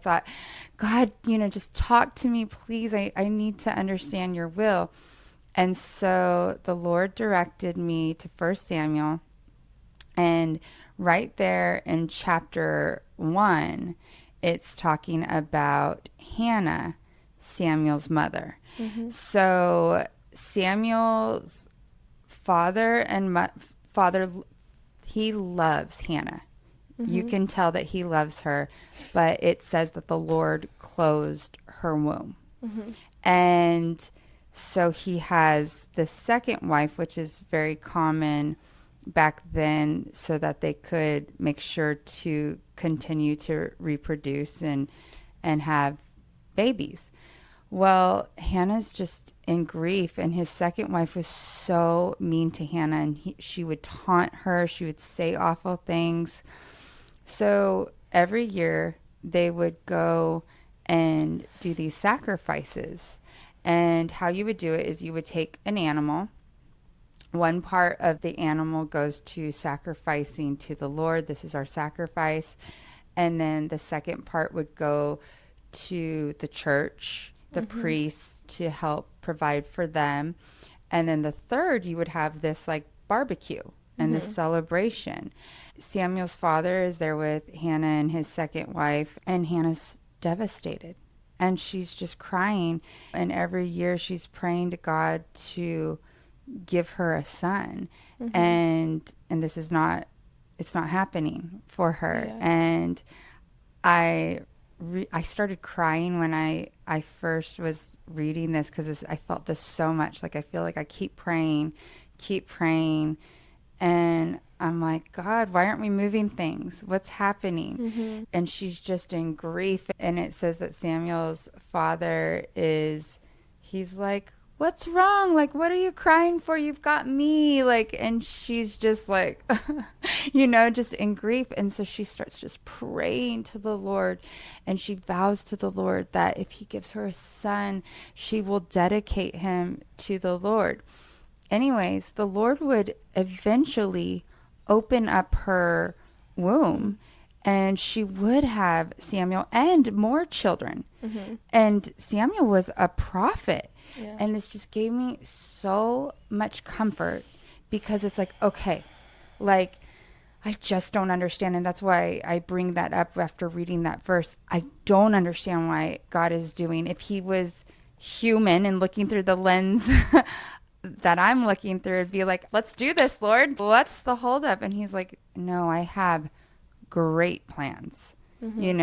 thought, God, just talk to me, please. I need to understand your will. And so the Lord directed me to 1 Samuel. And right there in chapter 1, it's talking about Hannah, Samuel's mother. So Samuel's father, he loves Hannah. You can tell that he loves her, but it says that the Lord closed her womb. And so he has the second wife, which is very common back then, so that they could make sure to continue to reproduce and have babies. Well, Hannah's just in grief, and his second wife was so mean to Hannah, and she would taunt her. She would say awful things. So every year they would go and do these sacrifices. And how you would do it is you would take an animal. One part of the animal goes to sacrificing to the Lord. This is our sacrifice. And then the second part would go to the church, the priests, to help provide for them. And then the third, you would have this like barbecue and this celebration. Samuel's father is there with Hannah and his second wife, and Hannah's devastated. And she's just crying. And every year she's praying to God to give her a son. And this is not, it's not happening for her. Yeah. And I started crying when I first was reading this, because I felt this so much. Like, I feel like I keep praying. And I'm like, God, why aren't we moving things? What's happening? And she's just in grief. And it says that Samuel's father he's like, what's wrong? Like, what are you crying for? You've got me. Like, and she's just like, just in grief. And so she starts just praying to the Lord, and she vows to the Lord that if he gives her a son, she will dedicate him to the Lord. Anyways, the Lord would eventually open up her womb, and she would have Samuel and more children. And Samuel was a prophet. Yeah. And this just gave me so much comfort, because it's like, okay, like, I just don't understand. And that's why I bring that up after reading that verse. I don't understand why God is doing, if he was human and looking through the lens that I'm looking through, it'd be like, let's do this, Lord. What's the holdup? And he's like, no, I have great plans, for you.